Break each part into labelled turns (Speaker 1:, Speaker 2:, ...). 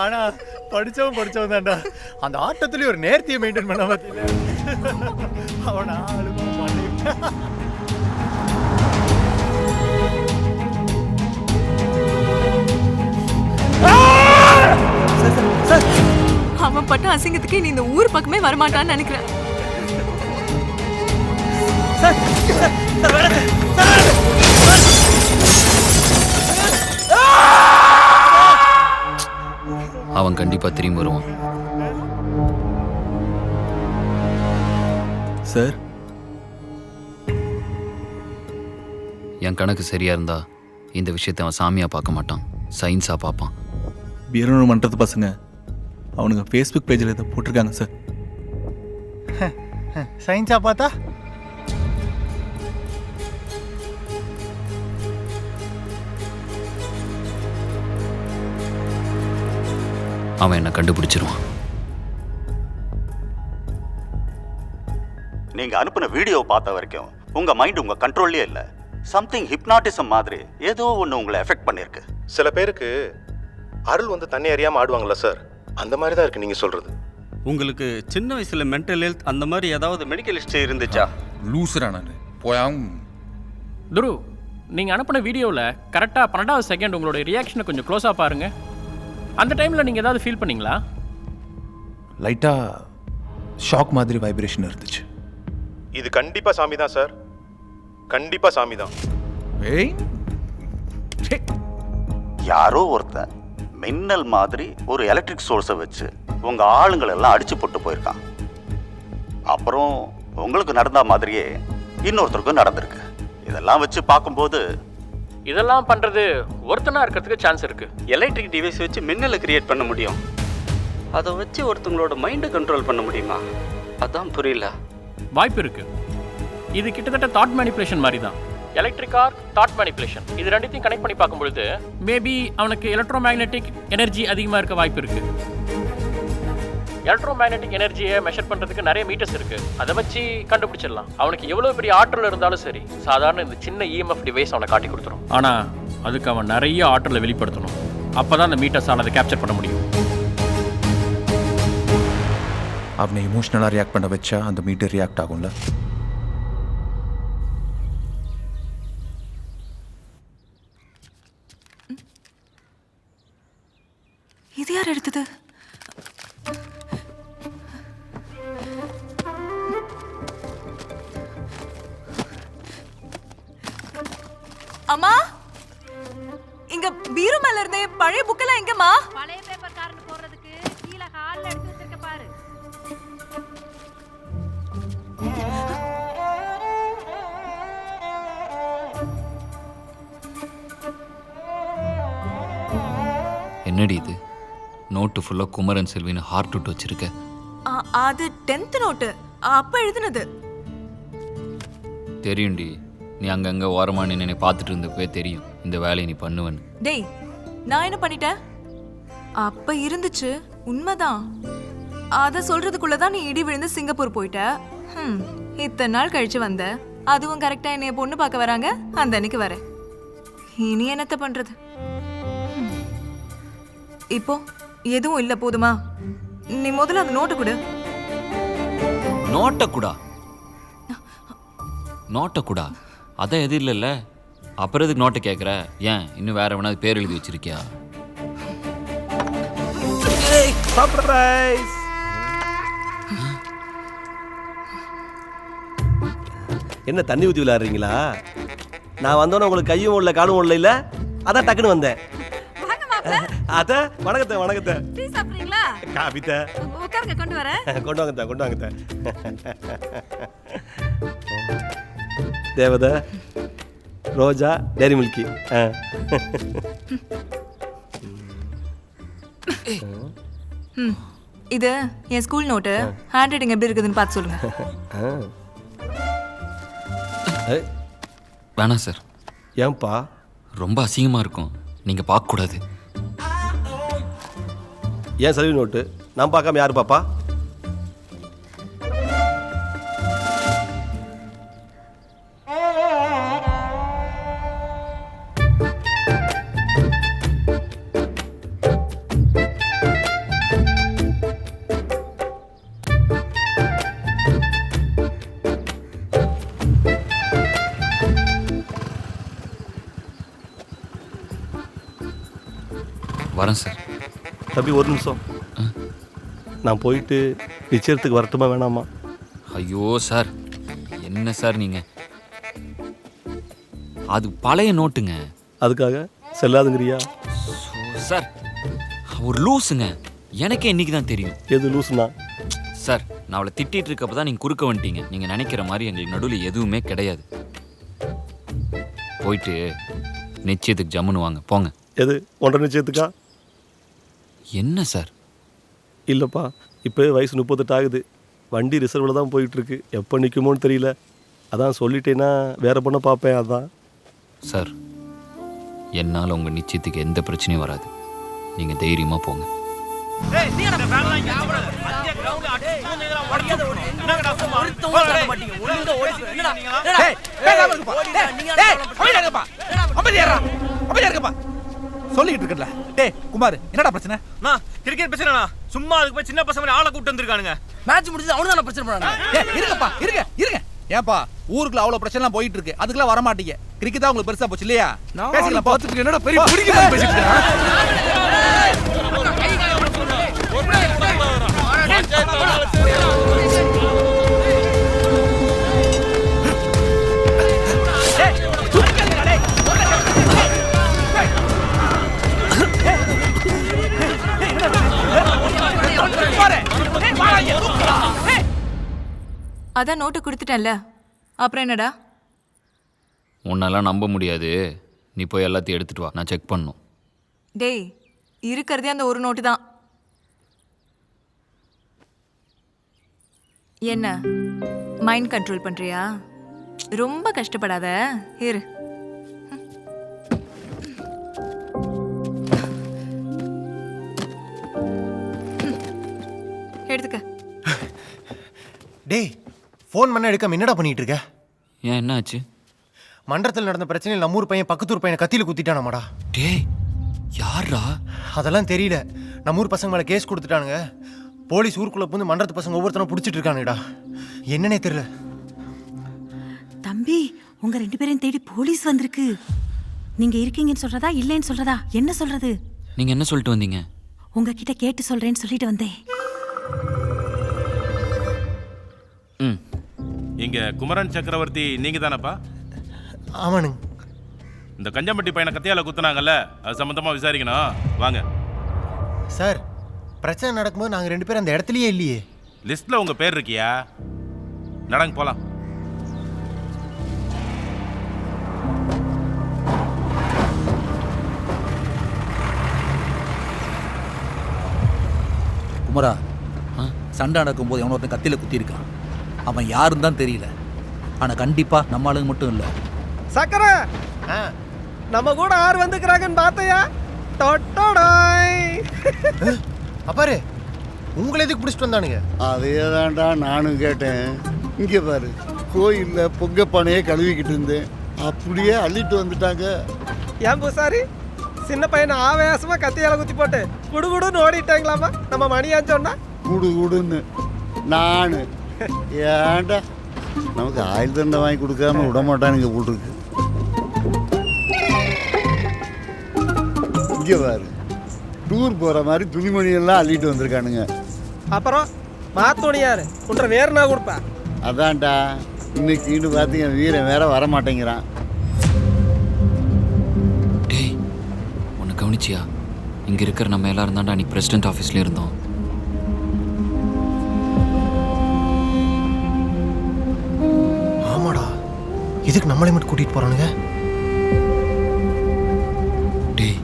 Speaker 1: ஆனா படிச்சவன் தான்டா. அந்த ஆட்டத்துலயும் ஒரு நேர்த்தியை மெயின்டைன் பண்ண பார்த்தீங்க. அவன ஆளுமா மாட்டேன்.
Speaker 2: அவன் பட்ட அசிங்கத்துக்கு நீ இந்த ஊர் பக்கமே வரமாட்டான்னு நினைக்கிறேன்.
Speaker 3: அவன் கண்டிப்பா திரும்பி வருவான்.
Speaker 4: சார்,
Speaker 3: என் கணக்கு சரியா இருந்தா இந்த விஷயத்தை அவன் சாமியா பார்க்க மாட்டான், சயின்ஸா பார்ப்பான்.
Speaker 4: வீரனு மன்றது பசங்க அவனுங்க ஃபேஸ்புக் பேஜில் இதை போட்டிருக்காங்க சார்.
Speaker 1: சயின்ஸா பார்த்தா
Speaker 3: அவன் என்னை கண்டுபிடிச்சிருவான்.
Speaker 5: நீங்க அனுப்பின வீடியோ பார்த்த வரைக்கும் உங்க மைண்ட் உங்க கண்ட்ரோல்லே இல்ல. சம்திங் ஹிப்னாட்டிசம் மாதிரி ஏதோ ஒன்று உங்களை எஃபெக்ட் பண்ணிருக்கு.
Speaker 6: சில பேருக்கு அருள் வந்து தண்ணி அறியாமல் ஆடுவாங்களா சார், அந்த மாதிரி தான் இருக்கு நீங்க சொல்றது.
Speaker 7: உங்களுக்கு சின்ன வயசுல மென்டல் ஹெல்த் அந்த மாதிரி ஏதாவது மெடிக்கல் ஹிஸ்டரி இருந்துச்சா?
Speaker 8: லூசுரா நான் போயாம்.
Speaker 9: துரு, நீங்கள் அனுப்பின வீடியோவில் கரெக்டாக 12வது செகண்ட் உங்களோட ரியாக்ஷனை கொஞ்சம் க்ளோஸாக பாருங்கள். அந்த டைமில் நீங்கள் ஏதாவது ஃபீல் பண்ணீங்களா?
Speaker 4: லைட்டாக ஷாக் மாதிரி வைப்ரேஷன் இருந்துச்சு.
Speaker 6: இது கண்டிப்பா சாமி தான் சார், கண்டிப்பா சாமி தான்.
Speaker 4: ஏய்,
Speaker 5: யாரோ ஒருத்தன் மின்னல் மாதிரி ஒரு எலக்ட்ரிக் சோர்ஸை வச்சு உங்க ஆளுங்களை எல்லாம் அடிச்சு போட்டு போயிருக்கான். அப்புறம் உங்களுக்கு நடந்த மாதிரியே இன்னொருத்தருக்கும் நடந்திருக்கு. இதெல்லாம் வச்சு பார்க்கும்போது
Speaker 9: இதெல்லாம் பண்ணுறது ஒருத்தனாக இருக்கிறதுக்கு சான்ஸ் இருக்குது.
Speaker 7: எலக்ட்ரிக் டிவைஸ் வச்சு மின்னலை கிரியேட் பண்ண முடியும், அதை வச்சு ஒருத்தவங்களோட மைண்டை கண்ட்ரோல் பண்ண முடியுமா? அதான் புரியல.
Speaker 9: வாய்ப்பு இருக்குது. இது கிட்டத்தட்ட தாட் மேனிப்புலேஷன் மாதிரி தான். எலக்ட்ரிக் ஆர் தாட் மேனிப்புலேஷன், இது ரெண்டுத்தையும் கனெக்ட் பண்ணி பார்க்கும்பொழுது மேபி அவனுக்கு எலக்ட்ரோ மேக்னெட்டிக் எனர்ஜி அதிகமாக இருக்க வாய்ப்பு இருக்குது. எலக்ட்ரோ மேக்னெட்டிக் எனர்ஜியை மெஷர் பண்ணுறதுக்கு நிறைய மீட்டர்ஸ் இருக்குது. அதை வச்சு கண்டுபிடிச்சிடலாம். அவனுக்கு எவ்வளோ பெரிய ஆற்றல் இருந்தாலும் சரி, சாதாரண இந்த சின்ன இஎம்எஃப் டிவைஸ் அவனை காட்டி கொடுத்துரும். ஆனால் அதுக்கு அவன் நிறைய ஆற்றலை வெளிப்படுத்தணும். அப்போ தான் அந்த மீட்டர்ஸால் அதை கேப்சர் பண்ண முடியும்.
Speaker 4: அவனை இமோஷ்னலாக ரியாக்ட் பண்ண வச்சா அந்த மீட்டர் ரியாக்ட் ஆகும்ல.
Speaker 2: இது யார் எடுத்தது? அம்மா, இங்க பீரோ மேல இருந்தே பழைய புக்கெல்லாம் எங்கம்மா?
Speaker 10: பழைய பேப்பர் காரண்ட் போடுறதுக்கு கீழ ஹால்ல எடுத்து வச்சிருக்க பாரு.
Speaker 3: என்னடி இது? நோட்டு ஃபுல்லாக குமரன் செல்வின்னு ஹார்ட் விட்டு வச்சிருக்க.
Speaker 2: அது 10th நோட்டு, அப்ப எழுதுனது.
Speaker 3: தெரியும்டி, நீ அங்கங்கே ஓரமாக நின்று பார்த்துட்டு இருந்தப்பே தெரியும் இந்த வேலையை நீ பண்ணுவேன்னு.
Speaker 2: டேய், நான் என்ன பண்ணிட்டேன்? அப்ப இருந்துச்சு, உண்மைதான். அத சொல்றதுக்குள்ளதான் நீ இடி விழுந்து சிங்கப்பூர் போயிட்ட. இத்தனை நாள் கழிச்சு வந்த, அதுவும் கரெக்டா என்னைய பொண்ணு பார்க்க வராங்க, அந்த அன்னைக்கு வரேன். இனி என்னத்த பண்றது? இப்போ எதுவும் இல்ல, போதுமா? நீ முதல்ல அந்த நோட்டு கொடு.
Speaker 3: நோட்டை கூடா? நோட்டை கூடா? அதான் எது இல்லைல்ல, அப்புறம் எதுக்கு நோட்டை கேட்குற? ஏன் இன்னும் வேற வேணாவது பேர் எழுதி வச்சிருக்கியா?
Speaker 1: சர்ப்ரைஸ்!
Speaker 11: என்ன தண்ணி ஊற்றி விளையாடுறீங்களா? நான் வந்தோன்னே உங்களுக்கு கையும் ஓடல காலும் ஓடல இல்லை, அதான் டக்குன்னு வந்தேன். அத வணக்கத்தை வணக்கத்தை.
Speaker 10: டீ சாப்பிடுறீங்களா?
Speaker 11: காபித்த
Speaker 10: உட்காருங்க, கொண்டு வரேன்.
Speaker 11: கொண்டு வாங்கத்த கொண்டு வாங்கத்த. தேவதை, ரோஜா, டேரி மில்கி.
Speaker 2: இது என் ஸ்கூல் நோட்டு. ஹேண்ட் ரைட்டிங் எப்படி இருக்குதுன்னு பார்த்து சொல்லுங்க.
Speaker 3: வேணாம் சார்.
Speaker 11: ஏன்பா?
Speaker 3: ரொம்ப அசிங்கமாக இருக்கும், நீங்கள் பார்க்கக்கூடாது.
Speaker 11: ஏன் செலவு நோட்டு நான் பார்க்காம யாரு பாப்பா?
Speaker 3: வரேன் சார்.
Speaker 11: தம்பி ஒரு நிமிஷம், நான் போயிட்டு நிச்சயத்துக்கு வரட்டுமா வேணாமா?
Speaker 3: ஐயோ சார், என்ன சார் நீங்கள், அது பழைய நோட்டுங்க.
Speaker 11: அதுக்காக செல்லாதுங்கிறியா?
Speaker 3: சார் ஒரு லூஸுங்க, எனக்கே இன்னைக்கு தான் தெரியும்.
Speaker 11: எது லூசுனா?
Speaker 3: சார் நான் அவளை திட்டிகிட்டு இருக்கப்போ தான் நீங்கள் குறுக்க வந்துட்டீங்க. நீங்கள் நினைக்கிற மாதிரி எங்களுக்கு நடுவில் எதுவுமே கிடையாது. போயிட்டு நிச்சயத்துக்கு ஜம்முன்னு வாங்க போங்க.
Speaker 11: எது ஒன்றரை நிச்சயத்துக்கா?
Speaker 3: என்ன சார்?
Speaker 11: இல்லைப்பா, இப்போ வயசு 38 ஆகுது. வண்டி ரிசர்வில் தான் போயிட்டுருக்கு. எப்போ நிற்குமோன்னு தெரியல. அதான் சொல்லிட்டேன்னா வேற பொண்ணை பார்ப்பேன். அதான்
Speaker 3: சார், என்னால் உங்கள் நிச்சயத்துக்கு எந்த பிரச்சனையும் வராது. நீங்கள் தைரியமாக போங்க.
Speaker 4: சொல்லிட்டு இருக்கல. டேய் குமார், என்னடா பிரச்சனை?
Speaker 1: கிரிக்கெட் பிரச்சனை சும்மா அதுக்கு போய் சின்ன பசங்க ஆளை கூப்பிட்டு வந்திருக்கானுங்க.
Speaker 4: மேட்ச் முடிஞ்சது அவனு தான பிரச்சனை பண்ணானே. இருங்கப்பா, இருங்க. ஏன்பா ஊருக்குள்ள அவ்வளவு பிரச்சனை போயிட்டு இருக்கு, அதுக்கெல்லாம் வர மாட்டீங்க. கிரிக்கெட் தான் உங்களுக்கு பெருசா போச்சு இல்லையா? பேசிக்கலாம். பார்த்துட்டு என்னடா பெரிய புடிக்குது பேசிட்டு
Speaker 2: அதான் நோட்டு கொடுத்துட்டேன்ல, அப்புறம் என்னடா?
Speaker 3: உன்னெல்லாம் நம்ப முடியாது. நீ போய் எல்லாத்தையும் எடுத்துட்டு வா, நான் செக் பண்ணணும்.
Speaker 2: டேய், இருக்கிறதே அந்த ஒரு நோட்டு தான். என்ன மைண்ட் கண்ட்ரோல் பண்றியா? ரொம்ப கஷ்டப்படாத, இரு. எடுத்துக்க.
Speaker 1: டேய், ஃபோன் பண்ண எடுக்காம என்னடா பண்ணிட்டு இருக்க?
Speaker 3: ஏன் என்ன ஆச்சு?
Speaker 1: மன்றத்தில் நடந்த பிரச்சனையில் நம்ம ஊர் பையன் பக்கத்தூர் பையனை கத்தியில குத்திட்டானாமாடா.
Speaker 3: டேய் யாரா?
Speaker 1: அதெல்லாம் தெரியல. நம்ம ஊர் பசங்க மேலே கேஸ் கொடுத்துட்டானுங்க. போலீஸ் ஊருக்குள்ள புந்து மன்றத்து பசங்க ஒவ்வொருத்தரும் பிடிச்சிட்டு இருக்கானுடா. என்னன்னே தெரியல.
Speaker 10: தம்பி, உங்க 2 பேரையும் தேடி போலீஸ் வந்திருக்கு. நீங்க இருக்கீங்கன்னு சொல்றதா இல்லைன்னு சொல்றதா? என்ன சொல்றது?
Speaker 3: நீங்க என்ன சொல்லிட்டு வந்தீங்க?
Speaker 10: உங்ககிட்ட கேட்டு சொல்றேன்னு சொல்லிட்டு வந்தேன்.
Speaker 12: இங்க குமரன் சக்கரவர்த்தி நீங்க தானப்பா?
Speaker 1: ஆமானுங்க.
Speaker 12: இந்த கஞ்சம்பட்டி பையனை கத்தியால குத்துனாங்கல்ல, அது சம்பந்தமா விசாரிக்கணும். வாங்க
Speaker 1: சார். பிரச்சனை நடக்கும்போது நாங்கள் 2 பேரும் அந்த இடத்துலயே இல்லையே.
Speaker 12: லிஸ்ட்ல உங்க பேர் இருக்கியா? நடங்க போலாம்.
Speaker 4: குமரா, சண்டை நடக்கும்போது எவனோ ஒருத்தன் கத்தியில குத்தி இருக்கான். அவன் யாருன்னு தான் தெரியல. ஆனா கண்டிப்பா நம்ம ஆளுங்க மட்டும் இல்ல.
Speaker 11: சக்கரை நம்ம கூட ஆறு வந்துக்கிறாங்கன்னு பார்த்தையா?
Speaker 1: அப்பாரு, உங்களை எதுக்கு பிடிச்சிட்டு வந்தானுங்க?
Speaker 13: அதே தான்டா நானும் கேட்டேன். இங்கே பாரு, கோயிலில் பொங்கப்பானையே கழுவிக்கிட்டு இருந்தேன், அப்படியே அள்ளிட்டு வந்துட்டாங்க.
Speaker 11: ஏன் பூசாரி, சின்ன பையனை ஆவேசமா கத்தியால குத்தி போட்டு குடுகுடுன்னு ஓடிட்டாங்களாமா நம்ம மணியான்னு சொன்னா?
Speaker 13: குடு குடுன்னு நான் ஏன்டா நமக்கு ஆயுள் தண்டை வாங்கி கொடுக்காம விட மாட்டானுங்க போட்டிருக்கு. இங்கே பாரு, டூர் போகிற மாதிரி துணிமணியெல்லாம் அள்ளிட்டு வந்திருக்கானுங்க.
Speaker 11: அப்புறம் மாத்தோணியாரு உன்ற வேறு நான் கொடுப்பேன்.
Speaker 13: அதான்டா, இன்னைக்கு பார்த்தீங்க வீரன் வேற வரமாட்டேங்கிறான்.
Speaker 3: டேய், உன்னை கவனிச்சியா? இங்க இருக்கிற நம்ம எல்லாரும் தான்டா அன்னைக்கு பிரசிடென்ட் ஆஃபீஸ்ல இருந்தோம்.
Speaker 1: ஆமாடா, இதுக்கு நம்மளே மட்டும் கூட்டிட்டு போறானுங்க.
Speaker 3: டேய்,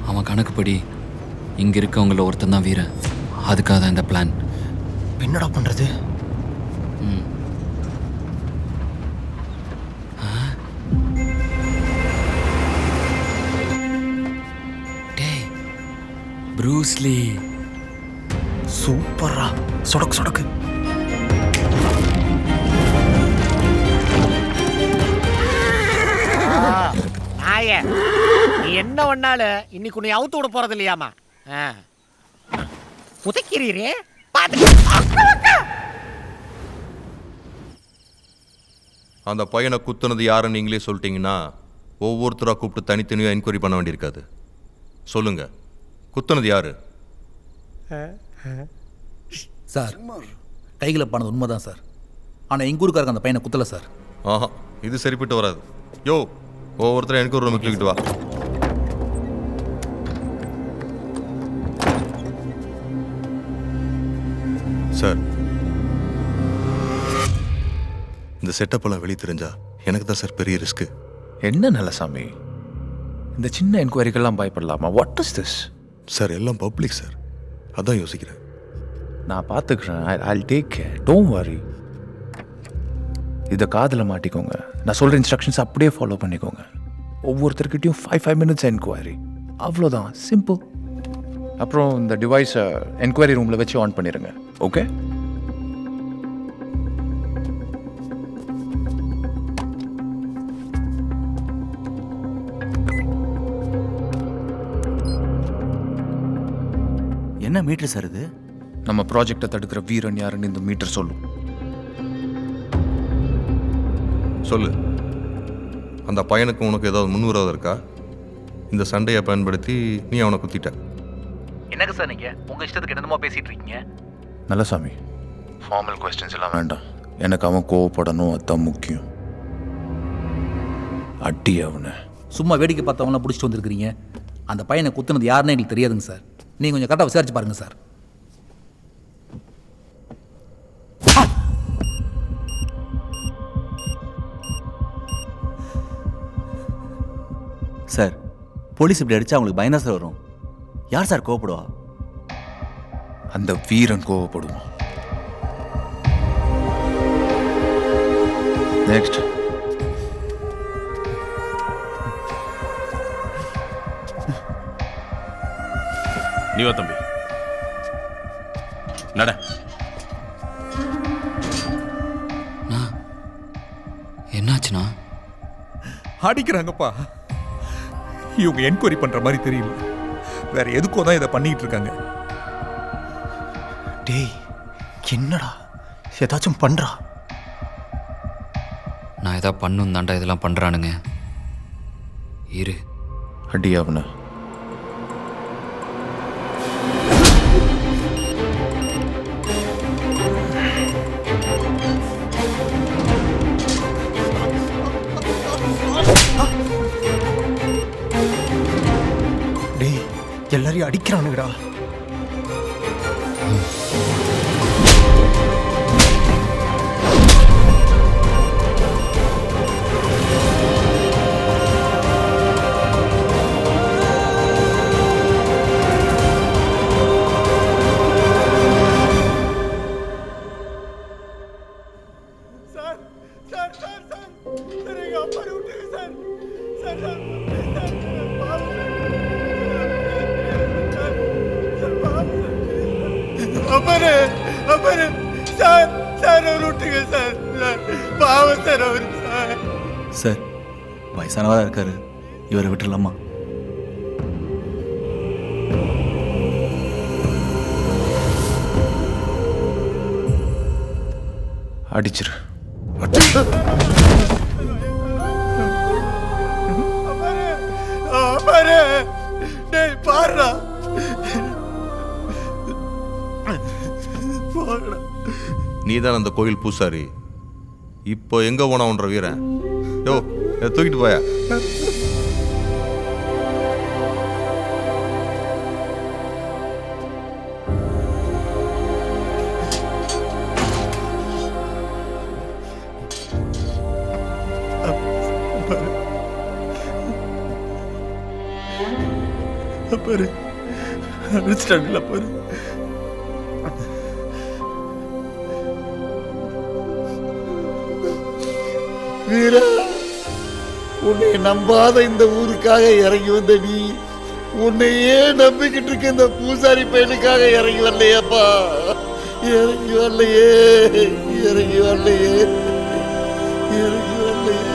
Speaker 3: அவன் கணக்குப்படி இங்க இருக்கவங்கள ஒருத்தன் தான் வீரன். அதுக்காக தான் இந்த பிளான்.
Speaker 1: என்னடா பண்றது?
Speaker 3: டேய், ப்ரூஸ்லி.
Speaker 1: சூப்பரா, சொடக்கு சொடக்கு.
Speaker 14: ஆயே, நீ என்ன பண்ணாலும் இன்னைக்கு உன்னை அவுத்து விட போறது இல்லையாமா? உதைக்கிறீரே
Speaker 6: அந்த பையனை குத்துனது யாருன்னு நீங்களே சொல்லிட்டீங்கன்னா ஒவ்வொருத்தராக கூப்பிட்டு தனித்தனியாக என்கொயரி பண்ண வேண்டியிருக்காது. சொல்லுங்க, குத்துனது யாரு?
Speaker 4: சார் கைகளை பண்ணது உண்மைதான் சார். ஆனால் எங்கள் ஊருக்காரங்க அந்த பையனை குத்தலை சார்.
Speaker 6: ஆஹா, இது சரிப்பட்டு வராது. யோ, ஒவ்வொருத்தரும் எனக்கு ஒரு ரூம் தூக்கிட்டு வா. சார், இந்த செட்டப் எல்லாம் வெளியே தெரிஞ்சா எனக்கு தான் சார் பெரிய ரிஸ்க்.
Speaker 8: என்ன நல்ல சாமி, இந்த சின்ன என்கொயரிக்கெல்லாம் பயப்படலாமா? What is this?
Speaker 6: சார், எல்லாம் பப்ளிக் சார், அதான் யோசிக்கிறேன்.
Speaker 8: நான் பார்த்துக்கிறேன். I take care, don't worry. இதை காதில் மாட்டிக்கோங்க. நான் சொல்கிற இன்ஸ்ட்ரக்ஷன்ஸ் அப்படியே ஃபாலோ பண்ணிக்கோங்க. ஒவ்வொருத்தர்கிட்டையும் 5 minutes என்கொயரி, அவ்வளோதான், சிம்பிள். அப்புறம் இந்த டிவைஸை என்கொயரி ரூமில் வச்சு ஆன் பண்ணிடுங்க. ஓகே?
Speaker 15: என்ன மீட்டர் சார் இது?
Speaker 8: நம்ம ப்ராஜெக்டை தடுக்கிற வீரன் யாருன்னு இந்த மீட்டர் சொல்லும்.
Speaker 6: சொல்லு, அந்த பையனுக்கு உனக்கு ஏதாவது முன்விரோதம் இருக்கா? இந்த சண்டையை பயன்படுத்தி நீ அவனை குத்திட்ட.
Speaker 4: என்னங்க சார் நீங்கள் உங்கள் இஷ்டத்துக்கு என்னமோ பேசிகிட்டு இருக்கீங்க?
Speaker 8: நல்ல சாமி, ஃபார்மல் கொஸ்டின்ஸ் எல்லாம் வேண்டாம். எனக்கு அவன் கோவப்படணும், அதுதான் முக்கியம். அடி அவனை.
Speaker 4: சும்மா வேடிக்கை பார்த்தவங்களாம் பிடிச்சிட்டு வந்திருக்கிறீங்க. அந்த பையனை குத்துனது யாருன்னு எங்களுக்கு தெரியாதுங்க சார். நீங்கள் கொஞ்சம் கரெக்டாக விசாரிச்சு பாருங்கள் சார்.
Speaker 15: சார், போலீஸ் இப்படி அடிச்சா அவங்களுக்கு பயந்தா சார் வரும். யார் சார் கோவப்படுவா?
Speaker 8: அந்த வீரன் கோவப்படுவான். நெக்ஸ்ட்.
Speaker 12: நீ வா தம்பி, நட.
Speaker 3: என்னாச்சுண்ணா?
Speaker 4: அடிக்கிறாங்கப்பா. இவங்க என்கொயரி பண்ற மாதிரி தெரியல. வேற எதுக்கோ தான் இதை பண்ணிட்டு இருக்காங்க.
Speaker 1: டேய், என்னடா ஏதாச்சும் பண்றா?
Speaker 3: நான் ஏதாவது பண்ணும் தாண்டா இதெல்லாம் பண்றானுங்க. இரு.
Speaker 8: அடி அவனை.
Speaker 1: டேய், எல்லாரையும் அடிக்கிறானுங்கடா.
Speaker 15: சார், வயசானவரா இருக்காரு, இவரை விட்டுலாமா?
Speaker 8: அடிச்சிரு.
Speaker 1: பாருடா,
Speaker 6: நீ தான் அந்த கோயில் பூசாரி. இப்போ எங்க போனா உன்ற வீரன்? யோ, தூக்கிட்டு போயா.
Speaker 1: பாரு, அடிச்சிட்டாங்கல்ல பாரு.
Speaker 13: வீரா, உன்னை நம்பாத இந்த ஊருக்காக இறங்கி வந்த நீ, உன்னையே நம்பிக்கிட்டு இருக்க இந்த பூசாரி பையனுக்காக இறங்கி வரலையேப்பா. இறங்கி வரலையே, இறங்கி வரலையே, இறங்கி வரலையே.